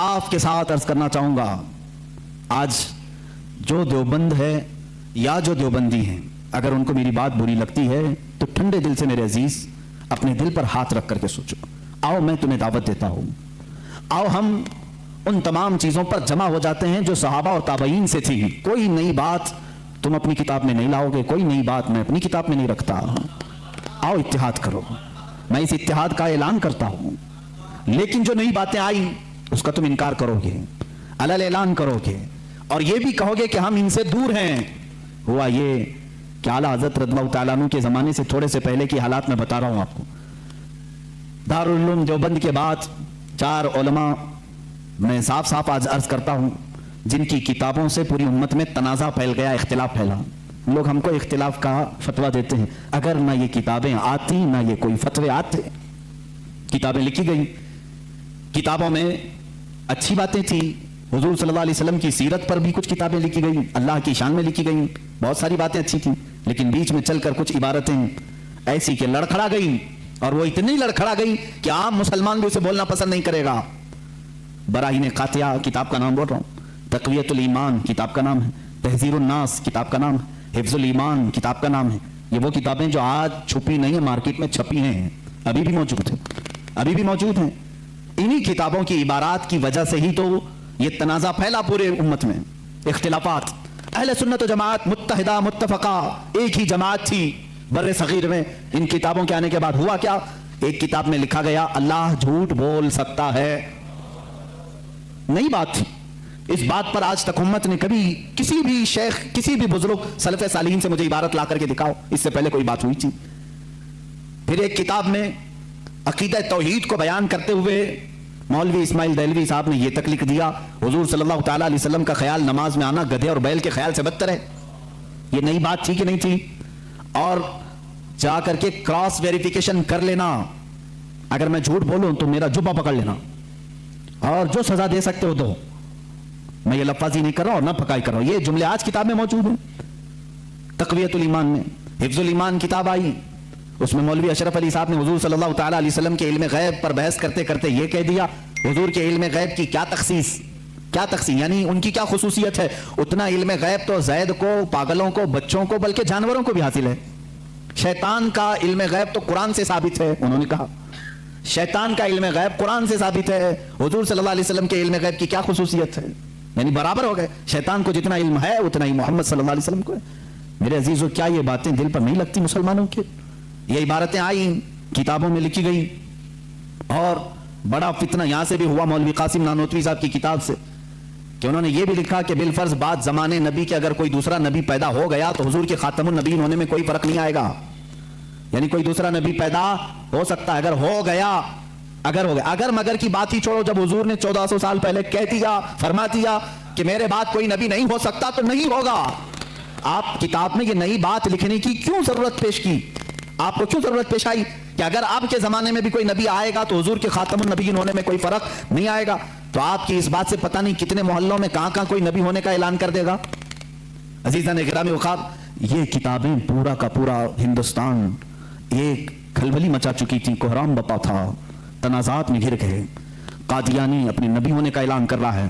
آپ کے ساتھ عرض کرنا چاہوں گا، آج جو دیوبند ہے یا جو دیوبندی ہیں، اگر ان کو میری بات بری لگتی ہے تو ٹھنڈے دل سے میرے عزیز اپنے دل پر ہاتھ رکھ کر کے سوچو، آؤ میں تمہیں دعوت دیتا ہوں، آؤ ہم ان تمام چیزوں پر جمع ہو جاتے ہیں جو صحابہ اور تابعین سے تھی۔ کوئی نئی بات تم اپنی کتاب میں نہیں لاؤ گے، کوئی نئی بات میں اپنی کتاب میں نہیں رکھتا۔ آؤ اتحاد کرو، میں اس اتحاد کا اعلان کرتا ہوں، لیکن جو نئی باتیں آئی اس کا تم انکار کرو گے، علل اعلان کرو گے، اور یہ بھی کہو گے کہ ہم ان سے دور ہیں۔ ہوا یہ کہ اعلیٰ حضرت رضی اللہ تعالیٰ عنہ کے زمانے سے تھوڑے سے پہلے کی حالات میں بتا رہا ہوں آپ کو۔ دارالعلوم دیوبند کے بعد 4 علماء میں صاف صاف آج عرض کرتا ہوں جن کی کتابوں سے پوری امت میں تنازع پھیل گیا، اختلاف پھیلا۔ لوگ ہم کو اختلاف کا فتویٰ دیتے ہیں، اگر نہ یہ کتابیں آتی نہ یہ کوئی فتوے آتے۔ کتابیں لکھی گئی، کتابوں میں اچھی باتیں تھیں، حضور صلی اللہ علیہ وسلم کی سیرت پر بھی کچھ کتابیں لکھی گئیں، اللہ کی شان میں لکھی گئیں، بہت ساری باتیں اچھی تھیں، لیکن بیچ میں چل کر کچھ عبارتیں ایسی کہ لڑکھڑا گئی، اور وہ اتنی لڑکھڑا گئی کہ عام مسلمان بھی اسے بولنا پسند نہیں کرے گا۔ براہین قاطعہ کتاب کا نام بول رہا ہوں، تقویت الایمان کتاب کا نام ہے، تحذیر الناس کتاب کا نام ہے، حفظ الایمان کتاب کا نام ہے۔ یہ وہ کتابیں جو آج چھپی نہیں ہیں، مارکیٹ میں چھپی ہیں، ابھی بھی موجود ہیں، ابھی بھی موجود ہیں۔ انہی کتابوں کی عبارات کی وجہ سے ہی تو یہ تنازع پھیلا پورے امت میں، اختلافات۔ اہل سنت و جماعت متحدہ متفقہ ایک ہی جماعت تھی بر صغیر میں۔ ان کتابوں کے آنے کے بعد ہوا کیا؟ ایک کتاب میں لکھا گیا اللہ جھوٹ بول سکتا ہے، نئی بات تھی۔ اس بات پر آج تک امت نے کبھی کسی بھی شیخ، کسی بھی بزرگ سلف صالحین سے مجھے عبارت لا کر کے دکھاؤ، اس سے پہلے کوئی بات ہوئی تھی؟ پھر ایک کتاب میں عقیدہ توحید کو بیان کرتے ہوئے مولوی اسماعیل دہلوی صاحب نے یہ تک لکھ دیا، حضور صلی اللہ تعالیٰ علیہ وسلم کا خیال نماز میں آنا گدھے اور بیل کے خیال سے بدتر ہے۔ یہ نئی بات تھی کہ نہیں تھی؟ اور جا کر کے کراس ویریفیکیشن کر لینا، اگر میں جھوٹ بولوں تو میرا جبہ پکڑ لینا، اور جو سزا دے سکتے ہو دو۔ میں یہ لفاظی نہیں کر رہا اور نہ پکائی کر رہا ہوں، یہ جملے آج کتاب میں موجود ہیں۔ تقویت الایمان میں حفظ الایمان کتاب آئی، اس میں مولوی اشرف علی صاحب نے حضور صلی اللہ تعالیٰ علیہ وسلم کے علم غیب پر بحث کرتے کرتے یہ کہہ دیا، حضور کے علم غیب کی کیا تخصیص، کیا تقسیم، یعنی ان کی کیا خصوصیت ہے؟ اتنا علم غیب تو زید کو، پاگلوں کو، بچوں کو، بلکہ جانوروں کو بھی حاصل ہے۔ شیطان کا علم غیب تو قرآن سے ثابت ہے، انہوں نے کہا شیطان کا علم غیب قرآن سے ثابت ہے، حضور صلی اللہ علیہ وسلم کے علم غیب کی کیا خصوصیت ہے؟ یعنی برابر ہو گئے، شیطان کو جتنا علم ہے اتنا ہی محمد صلی اللہ علیہ وسلم کو ہے۔ میرے عزیزو، کیا یہ باتیں دل پر نہیں لگتی مسلمانوں کے؟ یہ عبارتیں آئیں، کتابوں میں لکھی گئی، اور بڑا فتنہ یہاں سے بھی ہوا مولوی قاسم نانوتوی صاحب کی کتاب سے، کہ انہوں نے یہ بھی لکھا کہ بالفرض بعد زمانے نبی کے اگر کوئی دوسرا نبی پیدا ہو گیا تو حضور کے خاتم النبیین ہونے میں کوئی فرق نہیں آئے گا، یعنی کوئی دوسرا نبی پیدا ہو سکتا ہے، اگر ہو گیا، اگر ہو گیا، اگر مگر کی بات ہی چھوڑو، جب حضور نے 1400 سال پہلے کہہ دیا، فرما دیا کہ میرے بعد کوئی نبی نہیں ہو سکتا تو نہیں ہوگا۔ آپ کتاب میں یہ نئی بات لکھنے کی کیوں ضرورت پیش کی؟ آپ کو کیوں ضرورت پیش آئی کہ اگر آپ کے زمانے میں بھی کوئی نبی آئے گا تو حضور کے خاتم النبیین ہونے میں کوئی فرق نہیں آئے گا؟ تو آپ کی اس بات سے پتہ نہیں کتنے محلوں میں کہاں کہاں کوئی نبی ہونے کا اعلان کر دے گا۔ عزیزان گرامی وقار، یہ کتابیں پورا کا پورا ہندوستان ایک کھلبلی مچا چکی تھی، کوہرام بپا تھا، تنازعات میں گھر گئے۔ قادیانی اپنے نبی ہونے کا اعلان کر رہا ہے،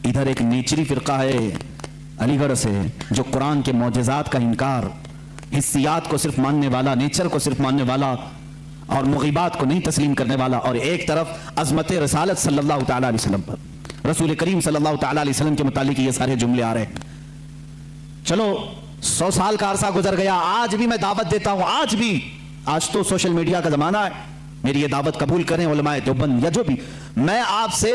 ادھر ایک نیچری فرقہ ہے علی گڑھ سے جو قرآن کے معجزات کا انکار، حسیات کو صرف ماننے والا، نیچر کو صرف ماننے والا اور مغیبات کو نہیں تسلیم کرنے والا، اور ایک طرف عظمت رسالت صلی اللہ تعالیٰ علیہ وسلم پر، رسول کریم صلی اللہ تعالیٰ علیہ وسلم کے متعلق یہ سارے جملے آ رہے ہیں۔ چلو 100 سال کا عرصہ گزر گیا، آج بھی میں دعوت دیتا ہوں، آج بھی، آج تو سوشل میڈیا کا زمانہ ہے، میری یہ دعوت قبول کریں علماء دیوبند یا جو بھی، میں آپ سے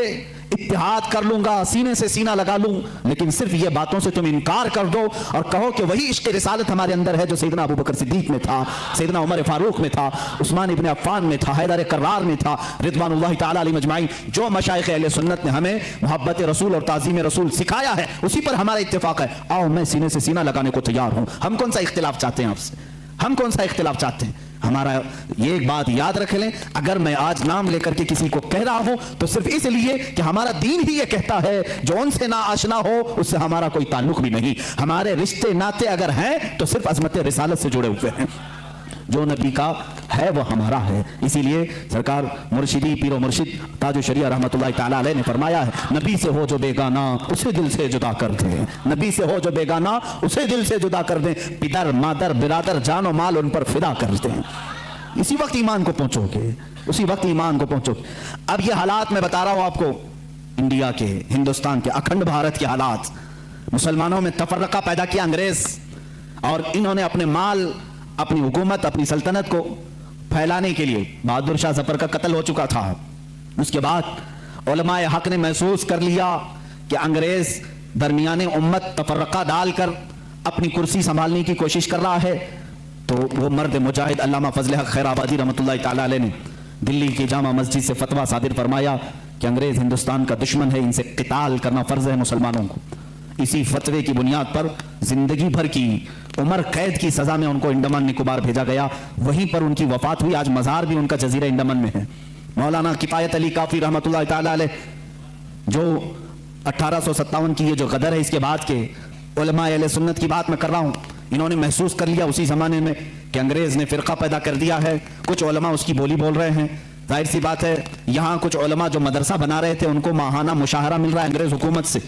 اتحاد کر لوں گا، سینے سے سینہ لگا لوں، لیکن صرف یہ باتوں سے تم انکار کر دو اور کہو کہ وہی عشق رسالت ہمارے اندر ہے جو سیدنا ابو بکر صدیق میں تھا، سیدنا عمر فاروق میں تھا، عثمان ابن عفان میں تھا، حیدر کرار میں تھا، رضوان اللہ تعالیٰ علیہ مجمعین۔ جو مشائخ اہل سنت نے ہمیں محبت رسول اور تعظیم رسول سکھایا ہے اسی پر ہمارا اتفاق ہے، آؤ میں سینے سے سینہ لگانے کو تیار ہوں۔ ہم کون سا اختلاف چاہتے ہیں آپ سے؟ ہم کون سا اختلاف چاہتے ہیں؟ ہمارا یہ ایک بات یاد رکھ لیں، اگر میں آج نام لے کر کے کسی کو کہہ رہا ہوں تو صرف اس لیے کہ ہمارا دین ہی یہ کہتا ہے جو ان سے نہ آشنا ہو اس سے ہمارا کوئی تعلق بھی نہیں، ہمارے رشتے ناتے اگر ہیں تو صرف عظمت رسالت سے جڑے ہوئے ہیں۔ जो नबी का है वो हमारा है। इसीलिए सरकार मुर्शिदी पीरो मुर्शिद ताजो शरिया रहमतुल्लाह ताला अलैह ने फरमाया है, नबी से हो जो बेगाना उसे दिल से जुदा कर दे, नबी से हो जो बेगाना उसे दिल से जुदा कर दे, पितर मादर बिरादर जानो माल उन पर फिदा कर दे। इसी वक्त ईमान को पहुंचोगे, उसी वक्त ईमान को पहुंचोगे। अब ये हालात मैं बता रहा हूं आपको, इंडिया के, हिंदुस्तान के, अखंड भारत के हालात, मुसलमानों में तफर्रका पैदा किया अंग्रेज, और इन्होंने अपने माल, अपनी हुकूमत, अपनी सल्तनत को फैलाने के लिए, बहादुर शाह जफर का कत्ल हो चुका था, उसके बाद उलमाए हक ने महसूस कर लिया कि अंग्रेज दरमियाने उम्मत तफर्रका डालकर अपनी कुर्सी संभालने की कोशिश कर रहा है, तो वो मर्द मुजाहिद अल्लामा फजल हक खैराबादी रहमतुल्लाह ताला अलैह ने दिल्ली की जामा मस्जिद से फतवा सादिर फरमाया कि अंग्रेज हिंदुस्तान का दुश्मन है, इनसे क़िताल करना फर्ज है मुसलमानों को। इसी फतवे की बुनियाद पर जिंदगी भर की उम्र कैद की सजा में उनको अंडमान निकोबार भेजा गया, वहीं पर उनकी वफात हुई। आज मज़ार भी उनका जजीरा अंडमान में है। मौलाना किफायत अली काफी रहमतुल्लाह ताला अलैह, जो 1857 की ये जो गदर है, इसके बाद के उलमाए अहले सुन्नत की बात मैं कर रहा हूँ, इन्होंने महसूस कर लिया उसी जमाने में कि अंग्रेज ने फिरका पैदा कर दिया है, कुछ उलमा उसकी बोली बोल रहे हैं। जाहिर सी बात है, यहाँ कुछ उलमा जो मदरसा बना रहे थे उनको माहाना मुशाहरा मिल रहा है अंग्रेज हुकूमत से,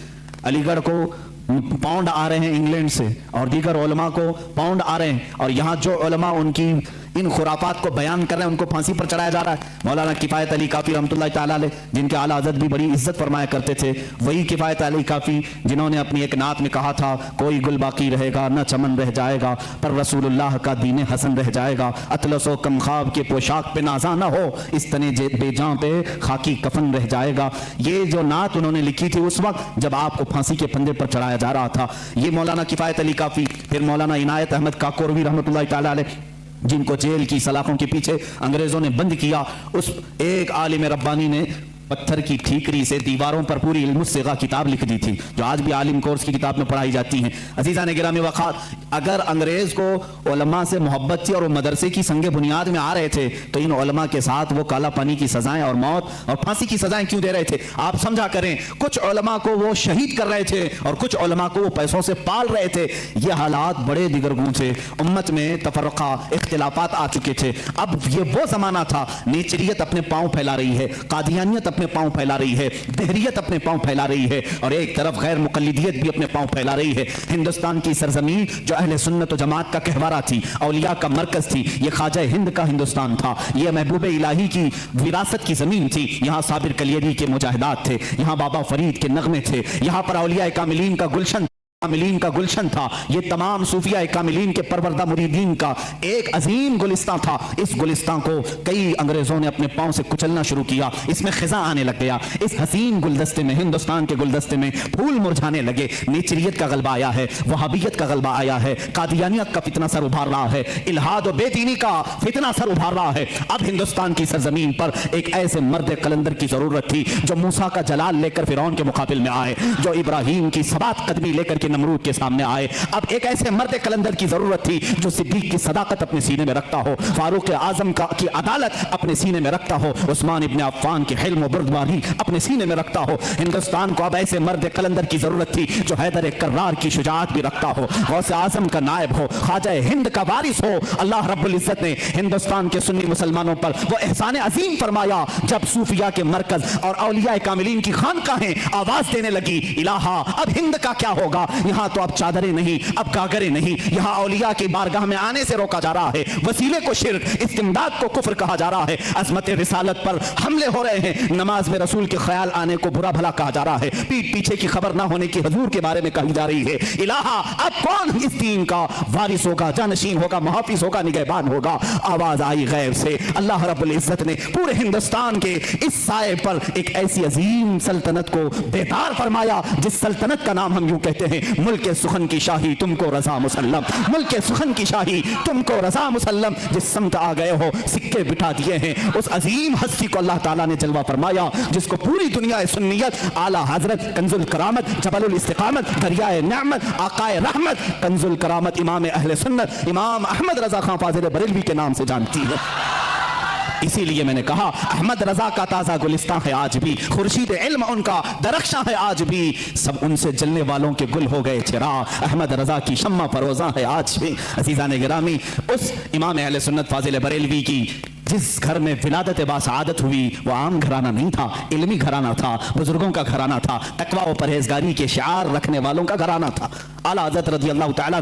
अलीगढ़ को पाउंड आ रहे हैं इंग्लैंड से, और दीगर उलमा को पाउंड आ रहे हैं, और यहाँ जो उलमा उनकी इन खुराफात को बयान कर रहे हैं उनको फांसी पर चढ़ाया जा रहा है। मौलाना किफायत अली काफी रहमतुल्लाह ताला अलैह, जिनके आला हज़रत भी बड़ी इज्जत फरमाया करते थे, वही किफायत अली काफी जिन्होंने अपनी एक नात में कहा था, कोई गुल बाकी रहेगा न चमन रह जाएगा, पर रसूलुल्लाह का दीन हसन रह जाएगा, अतलसो कम ख्वाब के पोशाक पे नाजा न हो, इस तने बेजां पे खाकी कफन रह जाएगा। ये जो नात उन्होंने लिखी थी उस वक्त जब आपको फांसी के फंदे पर चढ़ाया जा रहा था, ये मौलाना किफायत अली काफी। फिर मौलाना इनायत अहमद काकोरवी रहमतुल्लाह ताला अलैह, जिनको जेल की सलाखों के पीछे अंग्रेजों ने बंद किया, उस एक आलिम रब्बानी ने पत्थर की ठीकरी से दीवारों पर पूरी इल्मुस्सिगा किताब लिख दी थी, जो आज भी आलिम कोर्स की किताब में पढ़ाई जाती हैं। अजीज़ान गिरामी वक़ार, अगर अंग्रेज को उलमा से मोहब्बत थी और वो मदरसे की संगे बुनियाद में आ रहे थे, तो इन उलमा के साथ वो काला पानी की सजाएं और मौत और फांसी की सजाएं क्यों दे रहे थे? आप समझा करें, कुछ उलमा को वो शहीद कर रहे थे और कुछ उलमा को वो पैसों से पाल रहे थे। ये हालात बड़े दिगरगूं थे, उम्मत में तफर्रका इख्तिलाफात आ चुके थे। अब ये वो जमाना था, नेचरियत अपने पांव फैला रही है, कादियानियत अपने पांव फैला रही है, दहरियत अपने पांव फैला रही है, और एक तरफ गैर मुकल्लिदियत भी अपने पांव फैला रही है। हिंदुस्तान की सरजमीन जो अहले सुन्नत व जमात का कहवारा थी, औलिया का मरकज थी, ये ख्वाजा हिंद का हिंदुस्तान था, ये महबूब इलाही की विरासत की जमीन थी। यहाँ साबिर कलियरी के मुजाहिदात थे, यहाँ बाबा फरीद के नगमे थे, यहाँ पर औलिया कामिलीन का गुलशन था। ये तमाम सूफिया कामिलीन के परवरदा मुरीदीन का एक अजीम गुलिस्तान था। इस गुलिस्तान को कई अंग्रेजों ने अपने पांव से कुचलना शुरू किया, इसमें खिजा आने लग गया। इस हसीन गुलदस्ते में, हिंदुस्तान के गुलदस्ते में फूल मुरझाने लगे। नेचरियत का गलबा आया है, वहाबियत का गलबा आया है, कादियानियत का फितना सर उभार रहा है, इल्हाद और बेदीनी का फितना सर उभार रहा है। अब हिंदुस्तान की सरजमीन पर एक ऐसे मर्द कलंदर की जरूरत थी जो मूसा का जलाल लेकर फिरौन के मुकाबिल में आए, जो इब्राहिम की सबात कदमी लेकर के नमरूद के सामने आए। अब एक ऐसे मर्द कलंदर की जरूरत थी जो सिद्दीक की सदाकत अपने सीने में रखता हो, फारूक आजम की अदालत अपने सीने में रखता हो, उस्मान इब्ने अफ़्फ़ान की हिल्म और बुर्दबारी अपने सीने में रखता हो। हिंदुस्तान को अब ऐसे मर्द कलंदर की जरूरत थी जो हैदर कर्रार की शुजाअत भी रखता हो, गौसे आजम का नायब हो, ख्वाजा हिंद का वारिस हो। अल्लाह रब्बुल इज्जत ने हिंदुस्तान के सुन्नी मुसलमानों पर वो एहसान अजीम फरमाया जब सूफिया के मरकज और औलिया कामिलीन की खानकाहें आवाज देने लगी, इलाहा अब हिंद का क्या होगा? यहाँ तो अब चादरें नहीं, अब गागरें नहीं, यहाँ औलिया की बारगाह में आने से रोका जा रहा है, वसीले को शिर्क, इस्तिमदाद को कुफ्र कहा जा रहा है, अज़मत रिसालत पर हमले हो रहे हैं, नमाज में रसूल के ख्याल आने को बुरा भला कहा जा रहा है, पीठ पीछे की खबर ना होने की हजूर के बारे में कही जा रही है। इलाहा अब कौन इस दीन का वारिस होगा, जानशीन होगा, मुहाफिज होगा, निगहबान होगा? आवाज आई गैब से। अल्लाह रब्बुल इज्जत ने पूरे हिंदुस्तान के इस साए पर एक ऐसी अजीम सल्तनत को बेदार फरमाया जिस सल्तनत का नाम हम यूं कहते हैं, मुल्क सुखन की शाही तुमको रजा मुसल्लम, मुल्क सुखन की शाही तुमको रजा मुसल्लम। जिस समत आ गए हो सिक्के बिठा दिए हैं, उस अजीम हस्ती को अल्लाह ताला ने जलवा फरमाया जिसको पूरी दुनिया सुन्नियत, आला हजरत, कंजुल करामत, जबलुल इस्तिकामत, दरियाए नेमत, आकाए रहमत, कंजुल करामत, इमाम अहले सुन्नत, इमाम अहमद रजा खान फाजिल बरेलवी के नाम से जानती है। इसीलिए मैंने कहा अहमद रजा का ताजा गुलिस्तां है आज भी, खुर्शीद इल्म उनका दरख्शां है आज भी, सब उनसे जलने वालों के गुल हो गए चिराग, अहमद रजा की शम्मा परोज़ा है आज भी। अज़ीज़ान गिरामी, उस इमाम अहले सुन्नत फाजिल बरेलवी की जिस घर में विलादत बासआदत हुई वो आम घराना नहीं था, इल्मी घराना था, बुजुर्गों का घराना था, तकवा और परहेजगारी के शिआर रखने वालों का घराना था। आला हज़रत रज़ियल्लाहु तआला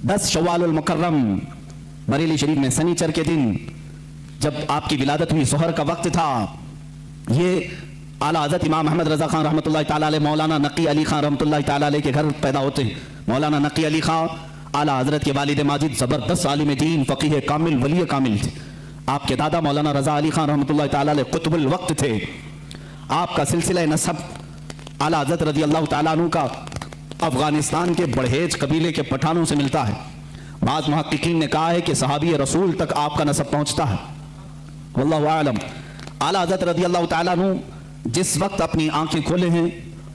10 शव्वाल मुकर्रम बरेली शरीफ में शनिचर के दिन जब आपकी विलादत हुई, ज़ोहर का वक्त था, ये आला हज़रत इमाम अहमद रज़ा खान रहमतुल्लाहि तआला अलैह मौलाना नकी अली खान रहमतुल्लाहि तआला अलैह के घर पैदा होते हैं। मौलाना नकी अली खान आला हज़रत के वालिद माजिद ज़बरदस्त आलिम दीन, फ़क़ीह कामिल, वली कामिल थे। आपके दादा मौलाना रज़ा अली खान रहमतुल्लाहि तआला अलैह कुतुबुल वक्त थे। आपका सिलसिला नसब आला हज़रत रज़ियल्लाहु तआला अन्हु का अफ़गानिस्तान के बड़हेज कबीले के पठानों से मिलता है। बाज़ मुहक्किकीन ने कहा है कि सहाबी रसूल तक आपका नसब पहुँचता है, वल्लाहु आलम। आला हज़रत रज़ियल्लाहु तआला अन्हु जिस वक्त अपनी आंखें खोले हैं,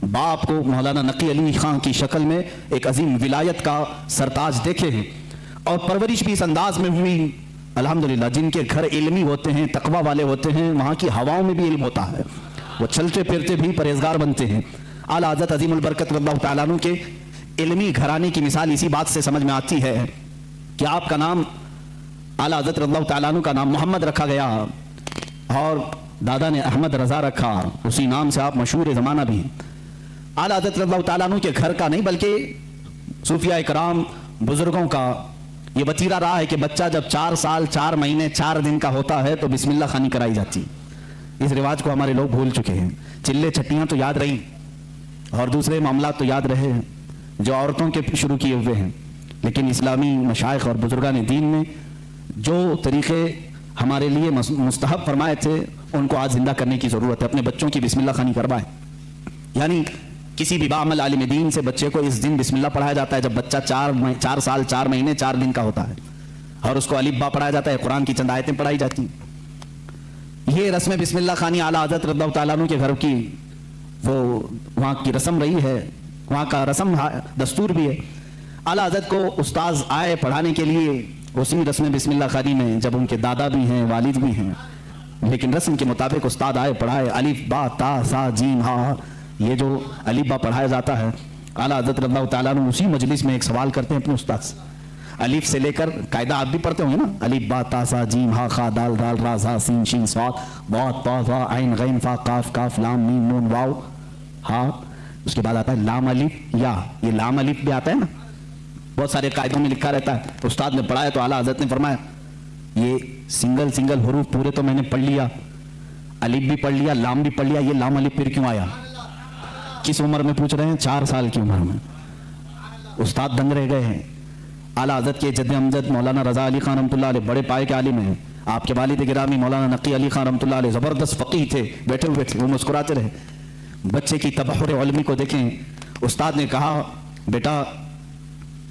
बाप को मौलाना नकी अली खान की शक्ल में एक अजीम विलायत का सरताज देखे हैं, और परवरिश भी इस अंदाज में हुई अल्हम्दुलिल्लाह। जिनके घर इल्मी होते हैं, तकवा वाले होते हैं, वहाँ की हवाओं में भी इल्म होता है, वो चलते फिरते भी परहेजगार बनते हैं। आला हज़रत अज़ीमुल बरकत रज़ियल्लाहु तआला अन्हु के इल्मी घराने की मिसाल इसी बात से समझ में आती है कि आपका नाम आला हज़रत रज़ियल्लाहु तआला अन्हु का नाम मोहम्मद रखा गया और दादा ने अहमद रज़ा रखा, उसी नाम से आप मशहूर ज़माना भी हैं। आला हज़रत रज़ियल्लाहु तआला अन्हु के घर का नहीं बल्कि सूफिया इकराम बुजुर्गों का ये वतीरा रहा है कि बच्चा जब 4 साल 4 महीने 4 दिन का होता है तो बिस्मिल्लाह खानी कराई जाती। इस रिवाज को हमारे लोग भूल चुके हैं। चिल्ले छट्टियाँ तो याद रही और दूसरे मामला तो याद रहे हैं जो औरतों के शुरू किए हुए हैं, लेकिन इस्लामी मशाइख और बुजुर्गान दीन ने जो तरीक़े हमारे लिए मुस्तहब फरमाए थे उनको आज जिंदा करने की ज़रूरत है। अपने बच्चों की बिस्मिल्लाह खानी करवाएं। यानी किसी भी बाअमल आलिम दीन से बच्चे को इस दिन बिस्मिल्लाह पढ़ाया जाता है जब बच्चा 4 साल 4 महीने 4 दिन का होता है, और उसको अलिफ बा पढ़ाया जाता है, कुरान की चंद आयतें पढ़ाई जाती हैं। ये रस्म बिस्मिल्लाह खानी आला हज़रत रज़ियल्लाहु तआला अन्हु के घर की वो वहाँ की रस्म रही है, वहाँ का रस्म दस्तूर भी है। आला हज़रत को उस्ताद आए पढ़ाने के लिए उसी रस्म बिस्मिल्लाह खानी में, जब उनके दादा भी हैं वालिद भी हैं, लेकिन रस्म के मुताबिक उस्ताद आए पढ़ाए, अलिफ बा ता सा जीम हा, ये जो अलिफ बा पढ़ाया जाता है। आला हज़रत रज़ियल्लाहु तआला अन्हु उसी मजलिस में एक सवाल करते हैं अपने उस्ताद से, अलिफ से लेकर कायदा आप भी पढ़ते होंगे ना, अलिफ बा ता सा जीम हा खा दाल दाल रा ज़ा सीन शीन स्वाद बहुत पा ज़ा आइन गैन फा काफ काफ लाम मीम नून वाव हा। उसके बाद आता है लाम अलिफ या, ये लाम अलिफ भी आता है ना, बहुत सारे कायदों में लिखा रहता है। उस्ताद ने पढ़ाया तो आला हज़रत ने फरमाया ये सिंगल हरूफ पूरे तो मैंने पढ़ लिया, अलिफ भी पढ़ लिया, लाम भी पढ़ लिया, ये लाम अलिफ फिर क्यों आया? किस उम्र में पूछ रहे हैं? 4 साल की उम्र में। उस्ताद दंग रह गए हैं। आला हज़रत के जद्द अमजद मौलाना रज़ा अली खान रहमतुल्लाह अलैह बड़े पाए के आलिम हैं। आपके वालिद गिरामी मौलाना नकी अली खान रहमतुल्लाह अलैह ज़बरदस्त फ़क़ीह थे, बैठे हुए थे, वो मुस्कुराते रहे। बच्चे की तबहुर इल्मी को देखें। उस्ताद ने कहा बेटा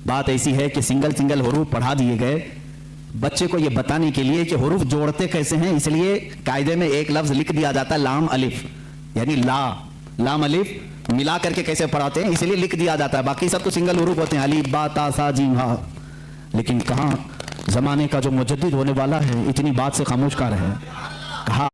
बात ऐसी है कि सिंगल हरूफ पढ़ा दिए गए, बच्चे को ये बताने के लिए कि हरूफ जोड़ते कैसे हैं, इसलिए कायदे में एक लफ्ज़ लिख दिया जाता है लाम अलिफ, यानी लाम अलिफ मिला करके कैसे पढ़ाते हैं इसलिए लिख दिया जाता है। बाकी सब तो सिंगल हरूफ होते हैं, अलिफ बा ता सा जीम हा। लेकिन कहाँ ज़माने का जो मुजद्दिद होने वाला है इतनी बात से खामोश का रहे। कहा